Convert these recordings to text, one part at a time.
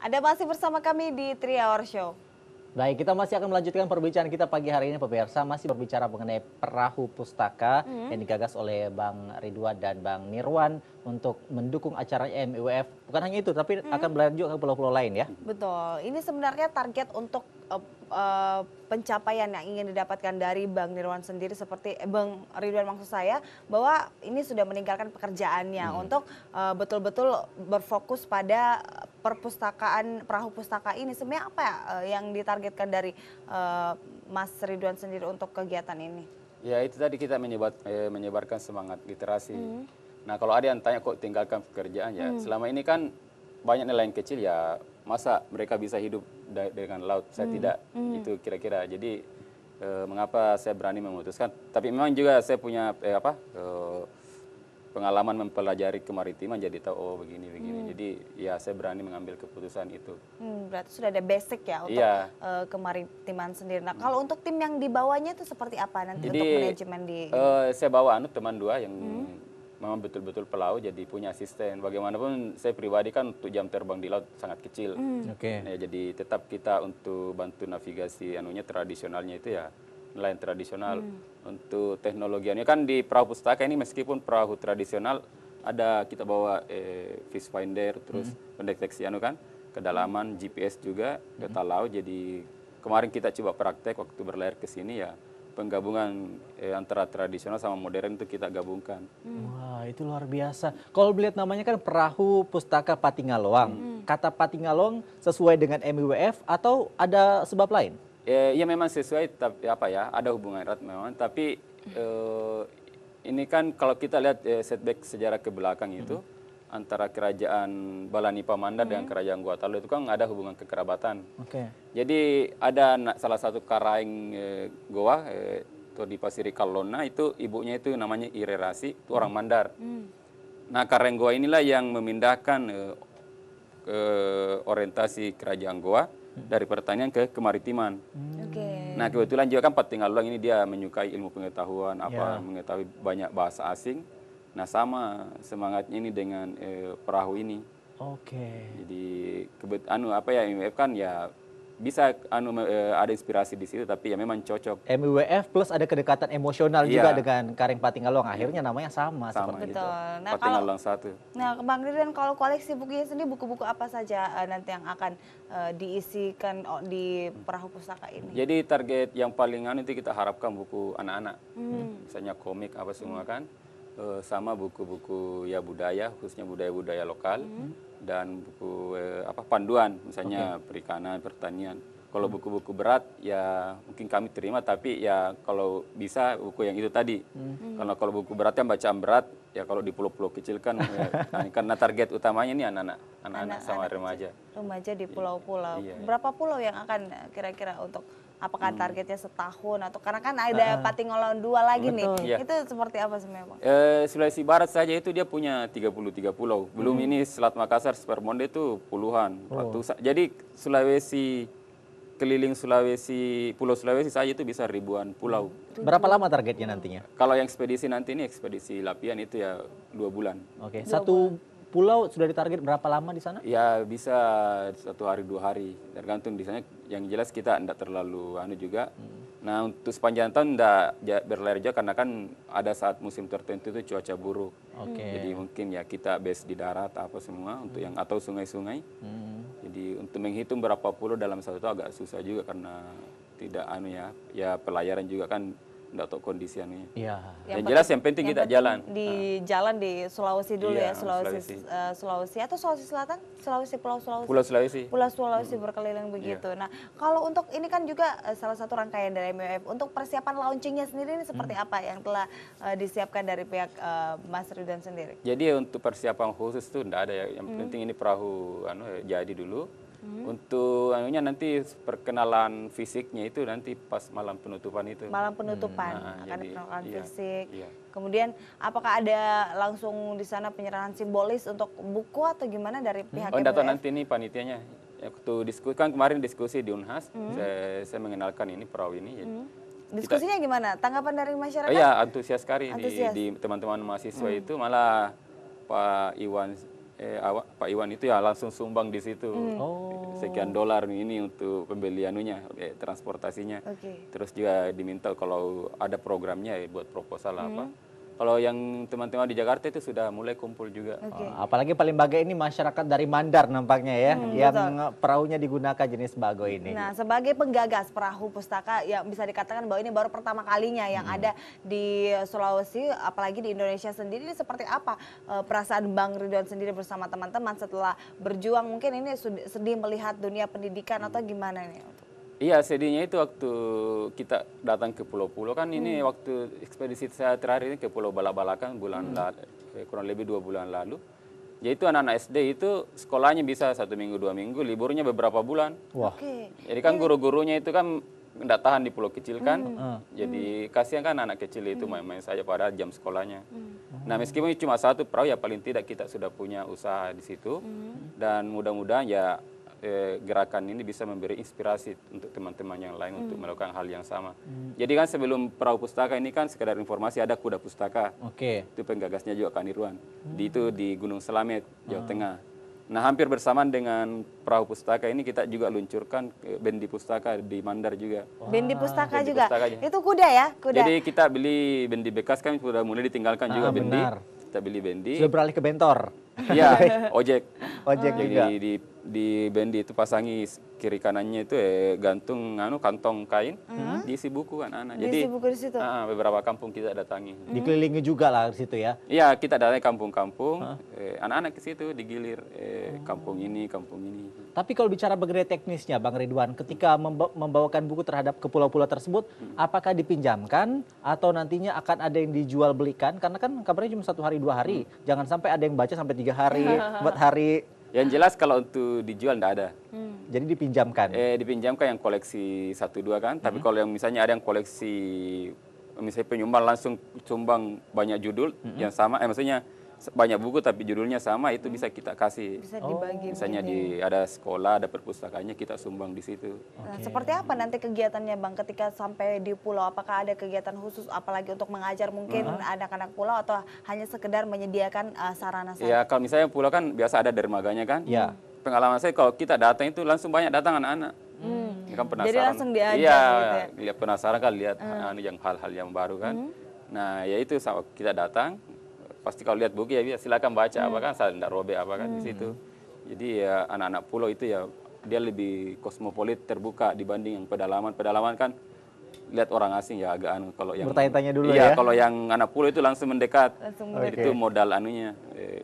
Anda masih bersama kami di 3 Hour Show. Baik, kita masih akan melanjutkan perbincangan kita pagi hari ini, pemirsa. Masih berbicara mengenai perahu pustaka yang digagas oleh Bang Ridwan dan Bang Nirwan untuk mendukung acara MUF. Bukan hanya itu, tapi akan berlanjut ke pulau-pulau lain ya. Betul, ini sebenarnya target untuk pencapaian yang ingin didapatkan dari Bang Nirwan sendiri seperti Bang Ridwan maksud saya, bahwa ini sudah meninggalkan pekerjaannya untuk betul-betul berfokus pada perpustakaan, perahu pustaka ini. Sebenarnya apa ya yang ditargetkan dari Mas Ridwan sendiri untuk kegiatan ini? Ya itu tadi kita menyebarkan semangat literasi. Nah kalau ada yang tanya kok tinggalkan pekerjaan ya, selama ini kan banyak nelayan kecil ya, masa mereka bisa hidup dengan laut, saya tidak. Itu kira-kira. Jadi mengapa saya berani memutuskan, tapi memang juga saya punya pengalaman mempelajari kemaritiman, jadi tahu oh begini. Jadi ya saya berani mengambil keputusan itu. Berarti sudah ada basic ya untuk kemaritiman sendiri. Nah kalau untuk tim yang dibawanya itu seperti apa nanti Jadi, untuk manajemen di saya bawa teman dua yang memang betul-betul pelaut, jadi punya asisten. Bagaimanapun saya pribadi kan untuk jam terbang di laut sangat kecil. Ya, jadi tetap kita untuk bantu navigasi tradisionalnya itu ya nelayan tradisional. Untuk teknologiannya kan di perahu pustaka ini meskipun perahu tradisional ada kita bawa fish finder, terus pendeteksi kan kedalaman, GPS juga, data laut. Jadi kemarin kita coba praktek waktu berlayar ke sini ya, penggabungan antara tradisional sama modern itu kita gabungkan. Wah, itu luar biasa. Kalau melihat namanya kan perahu pustaka Patingaloang. Kata Patingaloang sesuai dengan MUF atau ada sebab lain? Ya memang sesuai, tapi ada hubungan erat memang. Tapi ini kan kalau kita lihat setback sejarah ke belakang itu antara kerajaan Balanipa Mandar dengan kerajaan Gua Talu itu kan ada hubungan kekerabatan. Jadi ada salah satu karaeng Goa itu di Pasiri Kalona, itu ibunya itu namanya Irerasi, itu orang Mandar. Nah karaeng Goa inilah yang memindahkan orientasi kerajaan Goa dari pertanian ke kemaritiman. Nah kebetulan juga kan Patingaloang ini dia menyukai ilmu pengetahuan, mengetahui banyak bahasa asing. Nah sama semangatnya ini dengan perahu ini. Jadi MUF kan ya bisa ada inspirasi di situ, tapi ya memang cocok. MUF plus ada kedekatan emosional juga dengan Kareng Patingaloang. Akhirnya namanya sama seperti itu. Nah, Patingaloang 1. Nah, Bang Ridwan, kalau koleksi bukunya sendiri, buku-buku apa saja nanti yang akan diisikan di perahu pustaka ini? Jadi target yang paling itu kita harapkan buku anak-anak, misalnya komik apa semua kan, sama buku-buku ya budaya, khususnya budaya-budaya lokal, dan buku panduan, misalnya perikanan, pertanian. Kalau buku-buku berat ya mungkin kami terima, tapi ya kalau bisa buku yang itu tadi. Kalau buku berat yang bacaan berat, ya kalau di pulau-pulau kecil kan, karena target utamanya ini anak-anak sama remaja. Remaja di pulau-pulau. Berapa pulau yang akan kira-kira untuk, apakah targetnya setahun atau karena kan ada Patingaloang 2 lagi nih. Itu seperti apa sebenarnya, Bang? Sulawesi Barat saja itu dia punya 33 pulau. Belum ini Selat Makassar, Supermonde itu puluhan, ratusan. Jadi keliling Sulawesi, Pulau Sulawesi saja itu bisa ribuan pulau. Berapa lama targetnya nantinya? Kalau yang ekspedisi nanti ini ekspedisi Lapian itu ya 2 bulan. Satu pulau sudah ditarget berapa lama di sana? Ya bisa 1 hari 2 hari, tergantung di sana. Yang jelas kita tidak terlalu juga. Nah untuk sepanjang tahun tidak berlayar jauh karena kan ada saat musim tertentu itu cuaca buruk. Jadi mungkin ya kita base di darat apa semua untuk yang atau sungai-sungai. Jadi untuk menghitung berapa pulau dalam satu itu agak susah juga karena tidak ya pelayaran juga kan tidak tahu kondisi Yang jelas yang penting kita jalan. Di jalan di Sulawesi dulu ya, Sulawesi atau Sulawesi Selatan, Pulau Sulawesi. Pulau Sulawesi berkeliling begitu. Nah, kalau untuk ini kan juga salah satu rangkaian dari MUF. Untuk persiapan launchingnya sendiri ini seperti apa yang telah disiapkan dari pihak Mas Ridwan sendiri? Jadi untuk persiapan khusus itu tidak ada ya. Yang penting ini perahu jadi dulu. Untuk nanti perkenalan fisiknya itu nanti pas malam penutupan itu. Malam penutupan akan perkenalan fisik. Kemudian apakah ada langsung di sana penyerahan simbolis untuk buku atau gimana dari pihak MUF? Tidak tahu nanti ini panitianya. Waktu diskusi kan kemarin diskusi di Unhas, saya mengenalkan ini perahu ini. Diskusinya gimana? Tanggapan dari masyarakat? Iya, antusias sekali di teman-teman mahasiswa itu, malah Pak Iwan Pak Iwan itu ya langsung sumbang di situ. Oh. Sekian dolar ini untuk pembelianunya, transportasinya. Terus juga diminta kalau ada programnya ya buat proposal apa. Kalau yang teman-teman di Jakarta itu sudah mulai kumpul juga. Apalagi paling bagai ini masyarakat dari Mandar nampaknya ya, yang perahunya digunakan jenis bago ini. Nah, sebagai penggagas perahu pustaka yang bisa dikatakan bahwa ini baru pertama kalinya yang ada di Sulawesi, apalagi di Indonesia sendiri, ini seperti apa perasaan Bang Ridwan sendiri bersama teman-teman setelah berjuang? Mungkin ini sedih melihat dunia pendidikan atau gimana nih? Iya, sedihnya itu waktu kita datang ke pulau-pulau kan ini waktu ekspedisi saya terakhir ini ke Pulau Balak-Balakan kurang lebih 2 bulan lalu. Yaitu anak-anak SD itu sekolahnya bisa 1 minggu 2 minggu, liburnya beberapa bulan. Wah. Jadi kan guru-gurunya itu kan nggak tahan di pulau kecil kan. Jadi kasihan kan anak kecil itu main-main saja pada jam sekolahnya. Nah, meskipun cuma 1 perahu ya paling tidak kita sudah punya usaha di situ. Dan mudah-mudahan ya gerakan ini bisa memberi inspirasi untuk teman-teman yang lain untuk melakukan hal yang sama. Jadi kan sebelum perahu pustaka ini kan sekedar informasi ada kuda pustaka. Itu penggagasnya juga Kak Nirwan. Itu di Gunung Selamet, Jawa Tengah. Nah, hampir bersamaan dengan perahu pustaka ini kita juga luncurkan bendi pustaka di Mandar juga. Bendi pustaka juga. Pustaka Itu kuda ya? Kuda. Jadi kita beli bendi bekas kan sudah mulai ditinggalkan juga bendi. Benar. Kita beli bendi. Sudah beralih ke bentor. Iya, ojek. Ojek Jadi juga. di bendi itu pasangi kiri kanannya itu gantung kantong kain, diisi buku anak-anak. Jadi Diisi buku di situ? beberapa kampung kita datangi. Dikelilingi juga lah di situ ya. Iya, kita datangi kampung-kampung, anak-anak ke situ digilir kampung ini, kampung ini. Tapi kalau bicara mengenai teknisnya Bang Ridwan, ketika membawakan buku terhadap ke pulau-pulau tersebut, apakah dipinjamkan atau nantinya akan ada yang dijual belikan? Karena kan kabarnya cuma 1 hari 2 hari, jangan sampai ada yang baca sampai 3 hari, 4 hari. Yang jelas kalau untuk dijual enggak ada. Jadi dipinjamkan. Dipinjamkan yang koleksi 1-2 kan, tapi kalau yang misalnya ada yang koleksi misalnya penyumbang langsung sumbang banyak judul yang sama, maksudnya banyak buku tapi judulnya sama, itu bisa kita kasih. Bisa dibagi. Misalnya ada sekolah, ada perpustakaannya, kita sumbang di situ. Nah, seperti apa nanti kegiatannya Bang ketika sampai di pulau? Apakah ada kegiatan khusus apalagi untuk mengajar mungkin anak-anak pulau atau hanya sekedar menyediakan sarana saja? Ya, kalau misalnya pulau kan biasa ada dermaganya kan. Ya. Pengalaman saya kalau kita datang itu langsung banyak datang anak-anak. Ini kan penasaran. Jadi langsung diajak iya, gitu ya? lihat penasaran kan lihat yang hal-hal yang baru kan. Nah, ya itu saat kita datang pasti kalau lihat buku ya silakan baca apa kan, saya tidak robek apa kan di situ. Jadi ya anak-anak pulau itu ya dia lebih kosmopolit, terbuka dibanding yang pedalaman. Pedalaman kan lihat orang asing ya agak kalau yang Bertanya-tanya dulu iya, ya. kalau yang anak pulau itu langsung mendekat. Langsung Jadi itu modal anunya.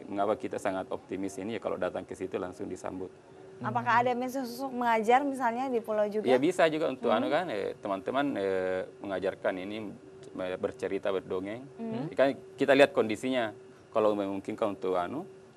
Mengapa kita sangat optimis ini ya kalau datang ke situ langsung disambut. Apakah ada misi khusus mengajar misalnya di pulau juga? Ya bisa juga untuk kan teman-teman mengajarkan ini bercerita, berdongeng. Kan kita lihat kondisinya. Kalau memungkinkan untuk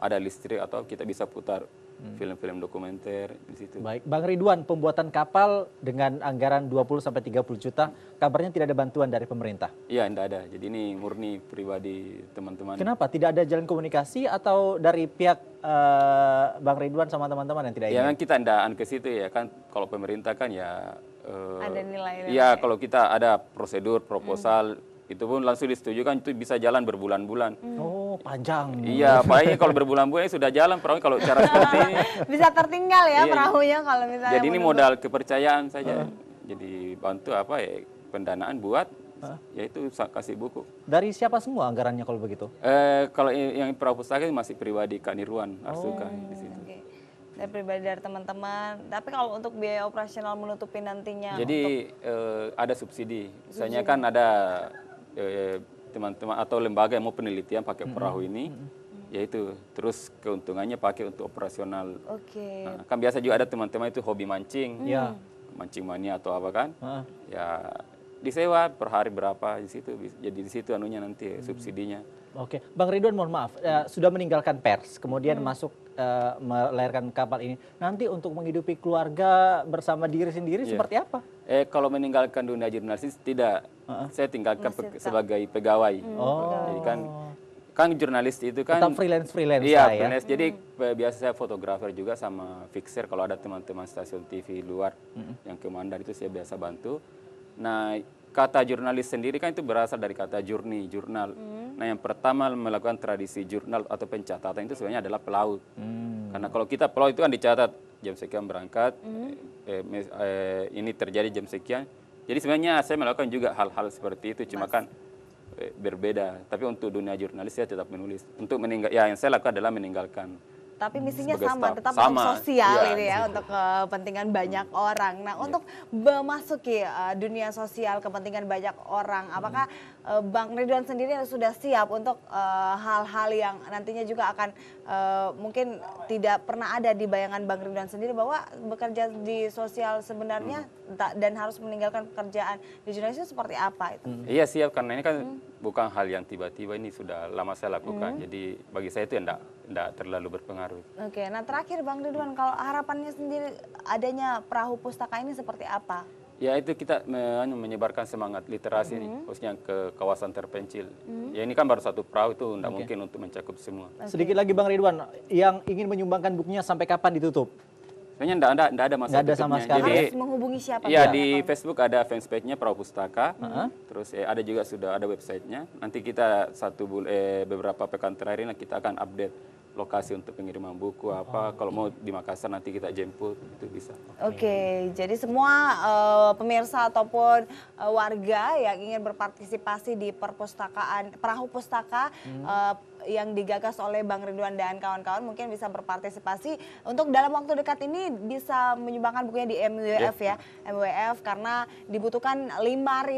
ada listrik atau kita bisa putar film-film dokumenter di situ. Baik, Bang Ridwan, pembuatan kapal dengan anggaran 20 sampai 30 juta, kabarnya tidak ada bantuan dari pemerintah. Iya, enggak ada. Jadi ini murni pribadi teman-teman. Kenapa? Tidak ada jalan komunikasi atau dari pihak Bang Ridwan sama teman-teman yang tidak Ya ingin? kan kita enggak ke situ ya kan. Kalau pemerintah kan ya Ada nilai-nilai. iya, kalau kita ada prosedur, proposal itu pun langsung disetujukan, itu bisa jalan berbulan-bulan. Oh, panjang. Iya, apalagi kalau berbulan-bulan sudah jalan perahu kalau cara seperti ini. Bisa tertinggal ya Iya, perahunya kalau misalnya. Jadi ini menunggu. modal kepercayaan saja. Jadi bantu pendanaan buat yaitu kasih buku. Dari siapa semua anggarannya kalau begitu? Kalau yang perahu pustaka masih pribadi Kak Nirwan Arsuka di situ. Oke. Dari pribadi dari teman-teman. Tapi kalau untuk biaya operasional menutupi nantinya. Jadi ada subsidi. Misalnya kan ada teman-teman atau lembaga yang mau penelitian pakai perahu ini, yaitu terus keuntungannya pakai untuk operasional. Oke. Nah, kan biasa juga ada teman-teman itu hobi mancing, Ya. mancing mania atau apa kan, ya disewa per hari berapa di situ, jadi di situ anunya nanti subsidinya. Oke, Bang Ridwan mohon maaf, sudah meninggalkan pers, kemudian masuk melahirkan kapal ini. Nanti untuk menghidupi keluarga bersama diri sendiri seperti apa? Kalau meninggalkan dunia jurnalis tidak, saya tinggalkan sebagai pegawai. Jadi kan jurnalis itu kan Tetap freelance iya, ya? freelance. Jadi biasa saya fotografer juga sama fixer kalau ada teman-teman stasiun TV luar yang ke Mandar itu saya biasa bantu. Nah, kata jurnalis sendiri kan itu berasal dari kata jurnal. Nah, yang pertama melakukan tradisi jurnal atau pencatatan itu sebenarnya adalah pelaut. Karena kalau kita pelaut itu kan dicatat jam sekian berangkat, ini terjadi jam sekian. Jadi sebenarnya saya melakukan juga hal-hal seperti itu, cuma kan berbeda. Tapi untuk dunia jurnalis saya tetap menulis. Untuk ya yang saya lakukan adalah meninggalkan. Tapi misinya Sebagai sama, staff. tetap Sama, untuk sosial iya. ini ya, untuk kepentingan banyak orang. Nah, untuk memasuki dunia sosial, kepentingan banyak orang, apakah Bang Ridwan sendiri sudah siap untuk hal-hal yang nantinya juga akan mungkin tidak pernah ada di bayangan Bang Ridwan sendiri, bahwa bekerja di sosial sebenarnya dan harus meninggalkan pekerjaan di jurnalis itu seperti apa itu? Iya siap, karena ini kan bukan hal yang tiba-tiba, ini sudah lama saya lakukan. Jadi bagi saya itu enggak terlalu berpengaruh. Oke, nah terakhir Bang Ridwan, kalau harapannya sendiri adanya perahu pustaka ini seperti apa? Ya itu kita menyebarkan semangat literasi ini, khususnya ke kawasan terpencil. Ya ini kan baru satu perahu, itu enggak mungkin untuk mencakup semua. Sedikit lagi Bang Ridwan, yang ingin menyumbangkan bukunya sampai kapan ditutup? Sebenarnya enggak ada masa Nggak ada sama tutupnya. sekali. Jadi, Harus menghubungi siapa? iya Bang? di Facebook ada fanspage-nya Perahu Pustaka, terus ada juga sudah ada websitenya. Nanti kita beberapa pekan terakhir ini kita akan update lokasi untuk pengiriman buku apa. Kalau mau di Makassar nanti kita jemput, itu bisa. Oke, jadi semua pemirsa ataupun warga yang ingin berpartisipasi di perpustakaan Perahu Pustaka yang digagas oleh Bang Ridwan dan kawan-kawan mungkin bisa berpartisipasi untuk dalam waktu dekat ini bisa menyumbangkan bukunya di MWF ya. MWF karena dibutuhkan 5.000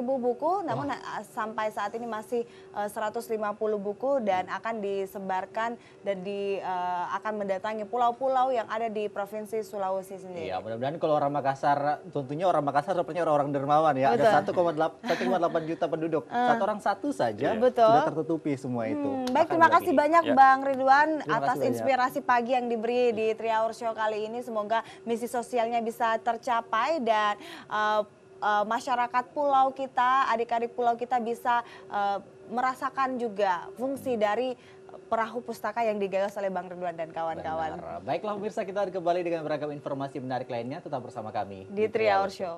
buku, namun sampai saat ini masih 150 buku dan akan disebarkan dan akan mendatangi pulau-pulau yang ada di Provinsi Sulawesi sendiri. Iya, mudah-mudahan kalau orang Makassar, tentunya orang Makassar sepertinya orang-orang dermawan ya. Betul. Ada 1,8 juta penduduk. Satu orang satu saja Betul. sudah tertutupi semua itu. Baik, terima kasih banyak Bang Ridwan atas inspirasi pagi yang diberi di 3 Hour Show kali ini. Semoga misi sosialnya bisa tercapai dan masyarakat pulau kita, adik-adik pulau kita bisa merasakan juga fungsi dari Perahu Pustaka yang digagas oleh Bang Ridwan dan kawan-kawan. Baiklah pemirsa, kita kembali dengan beragam informasi menarik lainnya. Tetap bersama kami Di 3 Hour Show.